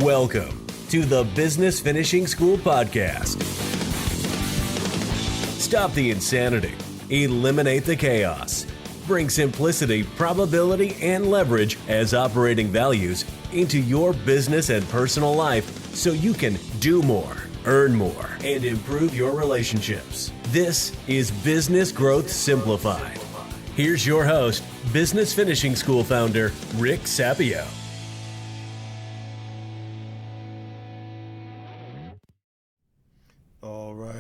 Welcome to the Business Finishing School Podcast. Stop the insanity, eliminate the chaos, bring simplicity, probability, and leverage as operating values into your business and personal life so you can do more, earn more, and improve your relationships. This is Business Growth Simplified. Here's your host, Business Finishing School founder, Rick Sapio.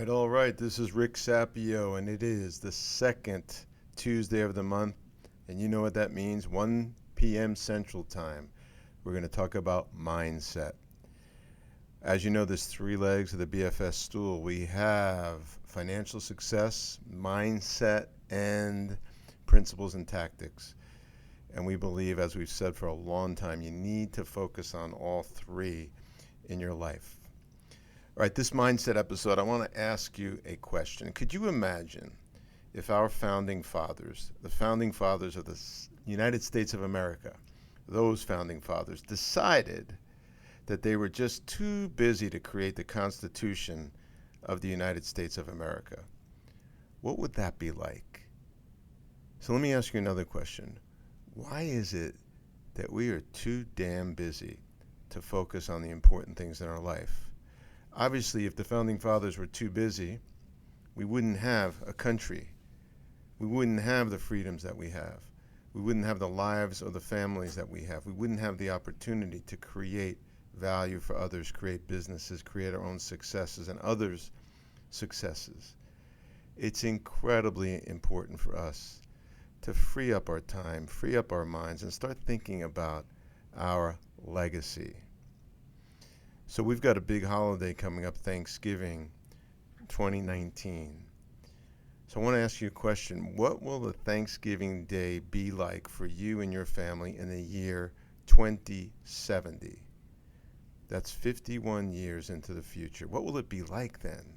All right. This is Rick Sapio, and it is the second Tuesday of the month. And you know what that means, 1 p.m. Central Time. We're going to talk about mindset. As you know, there's 3 legs of the BFS stool. We have financial success, mindset, and principles and tactics. And we believe, as we've said for a long time, you need to focus on all 3 in your life. All right, this mindset episode, I want to ask you a question. Could you imagine if our founding fathers, the founding fathers of the United States of America, those founding fathers decided that they were just too busy to create the Constitution of the United States of America? What would that be like? So let me ask you another question. Why is it that we are too damn busy to focus on the important things in our life? Obviously, if the founding fathers were too busy, we wouldn't have a country. We wouldn't have the freedoms that we have. We wouldn't have the lives or the families that we have. We wouldn't have the opportunity to create value for others, create businesses, create our own successes and others' successes. It's incredibly important for us to free up our time, free up our minds, and start thinking about our legacy. So we've got a big holiday coming up, Thanksgiving 2019. So I want to ask you a question. What will the Thanksgiving Day be like for you and your family in the year 2070? That's 51 years into the future. What will it be like then?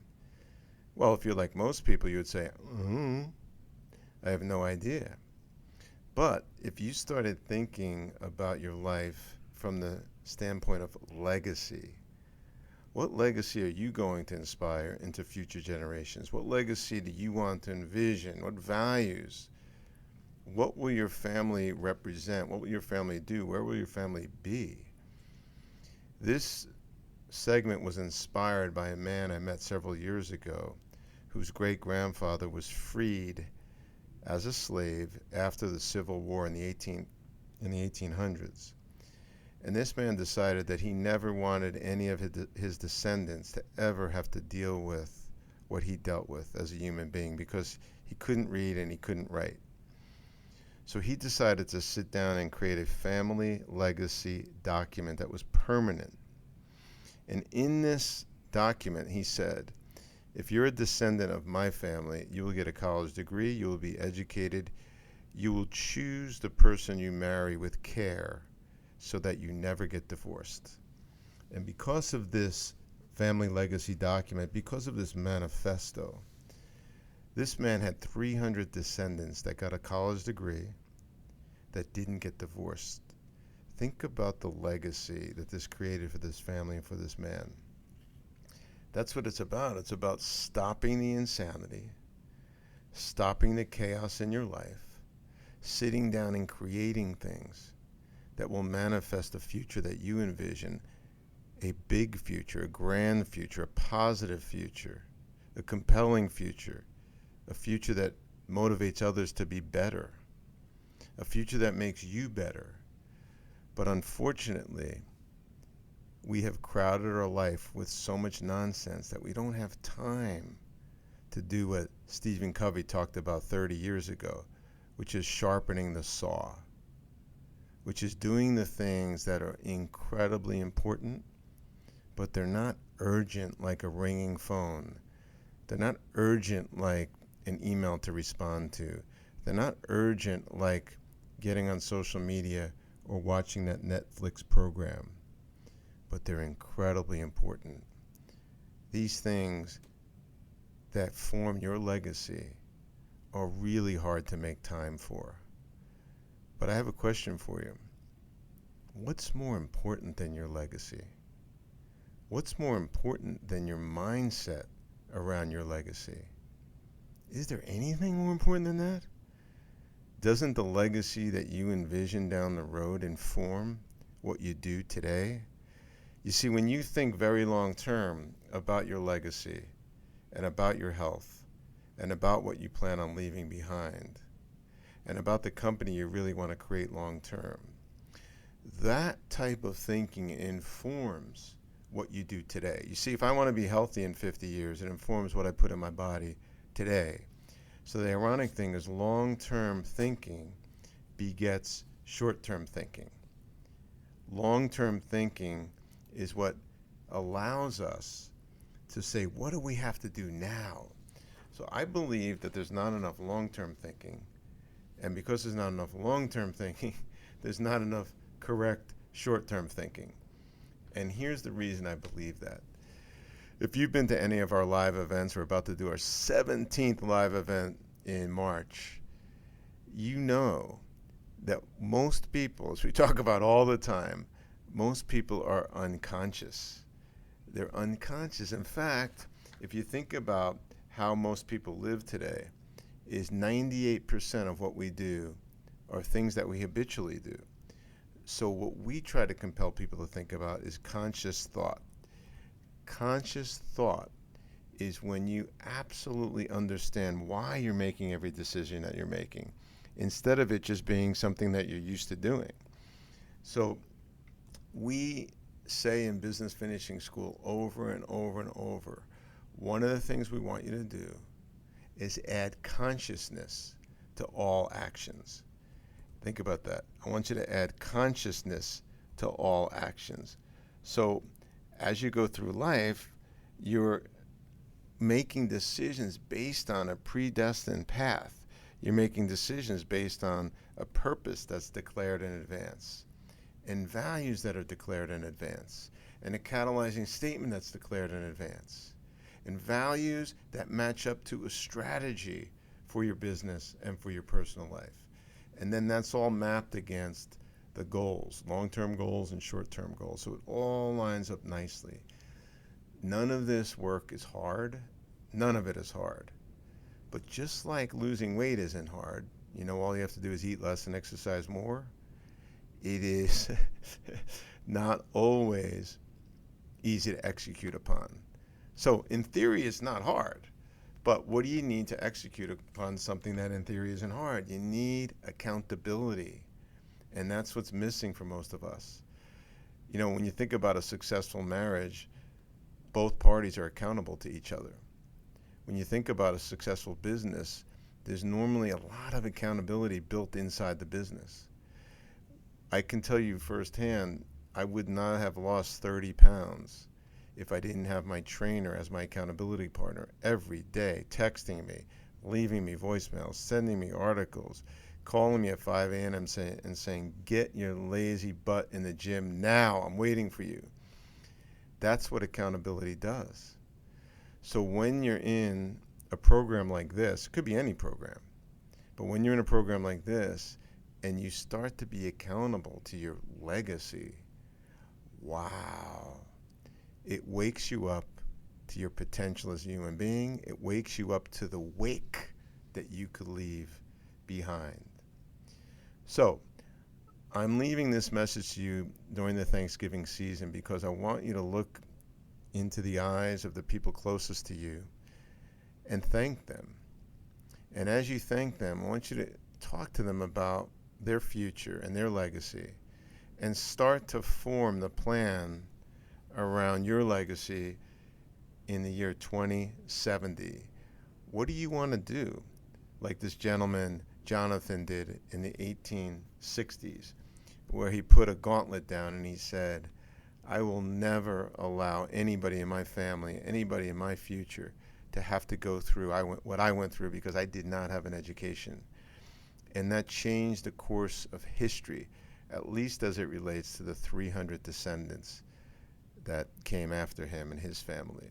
Well, if you're like most people, you would say, I have no idea. But if you started thinking about your life from the standpoint of legacy, what legacy are you going to inspire into future generations? What legacy do you want to envision? What values? What will your family represent? What will your family do? Where will your family be? This segment was inspired by a man I met several years ago whose great-grandfather was freed as a slave after the Civil War in the 1800s. And this man decided that he never wanted any of his descendants to ever have to deal with what he dealt with as a human being because he couldn't read and he couldn't write. So he decided to sit down and create a family legacy document that was permanent. And in this document, he said, if you're a descendant of my family, you will get a college degree, you will be educated, you will choose the person you marry with care, so that you never get divorced. And because of this family legacy document, because of this manifesto, this man had 300 descendants that got a college degree that didn't get divorced. Think about the legacy that this created for this family and for this man. That's what it's about. It's about stopping the insanity, stopping the chaos in your life, sitting down and creating things that will manifest a future that you envision, a big future, a grand future, a positive future, a compelling future, a future that motivates others to be better, a future that makes you better. But unfortunately, we have crowded our life with so much nonsense that we don't have time to do what Stephen Covey talked about 30 years ago, which is sharpening the saw, which is doing the things that are incredibly important, but they're not urgent like a ringing phone. They're not urgent like an email to respond to. They're not urgent like getting on social media or watching that Netflix program, but they're incredibly important. These things that form your legacy are really hard to make time for. But I have a question for you. What's more important than your legacy? What's more important than your mindset around your legacy? Is there anything more important than that? Doesn't the legacy that you envision down the road inform what you do today? You see, when you think very long term about your legacy and about your health and about what you plan on leaving behind and about the company you really want to create long term, that type of thinking informs what you do today. You see, if I want to be healthy in 50 years, it informs what I put in my body today. So the ironic thing is long-term thinking begets short-term thinking. Long-term thinking is what allows us to say, what do we have to do now? So I believe that there's not enough long-term thinking. And because there's not enough long-term thinking, there's not enough correct short-term thinking. And here's the reason I believe that. If you've been to any of our live events, we're about to do our 17th live event in March, you know that most people, as we talk about all the time, most people are unconscious. They're unconscious. In fact, if you think about how most people live today, is 98% of what we do are things that we habitually do. So what we try to compel people to think about is conscious thought. Conscious thought is when you absolutely understand why you're making every decision that you're making, instead of it just being something that you're used to doing. So we say in Business Finishing School over and over and over, one of the things we want you to do is add consciousness to all actions. Think about that. I want you to add consciousness to all actions. So as you go through life, you're making decisions based on a predestined path. You're making decisions based on a purpose that's declared in advance, and values that are declared in advance, and a catalyzing statement that's declared in advance, and values that match up to a strategy for your business and for your personal life. And then that's all mapped against the goals, long-term goals and short-term goals. So it all lines up nicely. None of this work is hard. None of it is hard. But just like losing weight isn't hard, you know, all you have to do is eat less and exercise more. It is not always easy to execute upon. So in theory, it's not hard. But what do you need to execute upon something that in theory isn't hard? You need accountability. And that's what's missing for most of us. You know, when you think about a successful marriage, both parties are accountable to each other. When you think about a successful business, there's normally a lot of accountability built inside the business. I can tell you firsthand, I would not have lost 30 pounds if I didn't have my trainer as my accountability partner every day, texting me, leaving me voicemails, sending me articles, calling me at 5 a.m. and saying, get your lazy butt in the gym now, I'm waiting for you. That's what accountability does. So when you're in a program like this, it could be any program, but when you're in a program like this and you start to be accountable to your legacy, wow. It wakes you up to your potential as a human being. It wakes you up to the wake that you could leave behind. So I'm leaving this message to you during the Thanksgiving season because I want you to look into the eyes of the people closest to you and thank them. And as you thank them, I want you to talk to them about their future and their legacy and start to form the plan around your legacy in the year 2070. What do you want to do? Like this gentleman, Jonathan, did in the 1860s, where he put a gauntlet down and he said, I will never allow anybody in my family, anybody in my future to have to go through what I went through because I did not have an education. And that changed the course of history, at least as it relates to the 300 descendants that came after him and his family.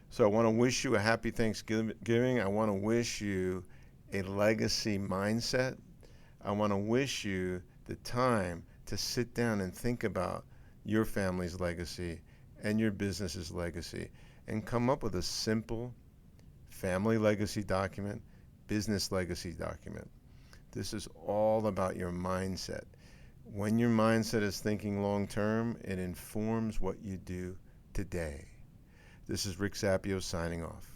So I want to wish you a happy Thanksgiving. I want to wish you a legacy mindset. I want to wish you the time to sit down and think about your family's legacy and your business's legacy, and come up with a simple family legacy document, business legacy document. This is all about your mindset. When your mindset is thinking long term, it informs what you do today. This is Rick Sapio signing off.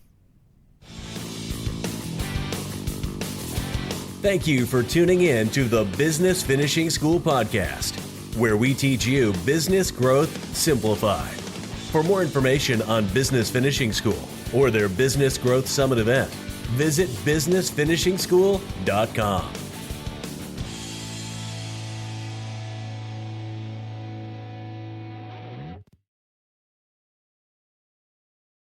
Thank you for tuning in to the Business Finishing School podcast, where we teach you business growth simplified. For more information on Business Finishing School or their Business Growth Summit event, visit businessfinishingschool.com.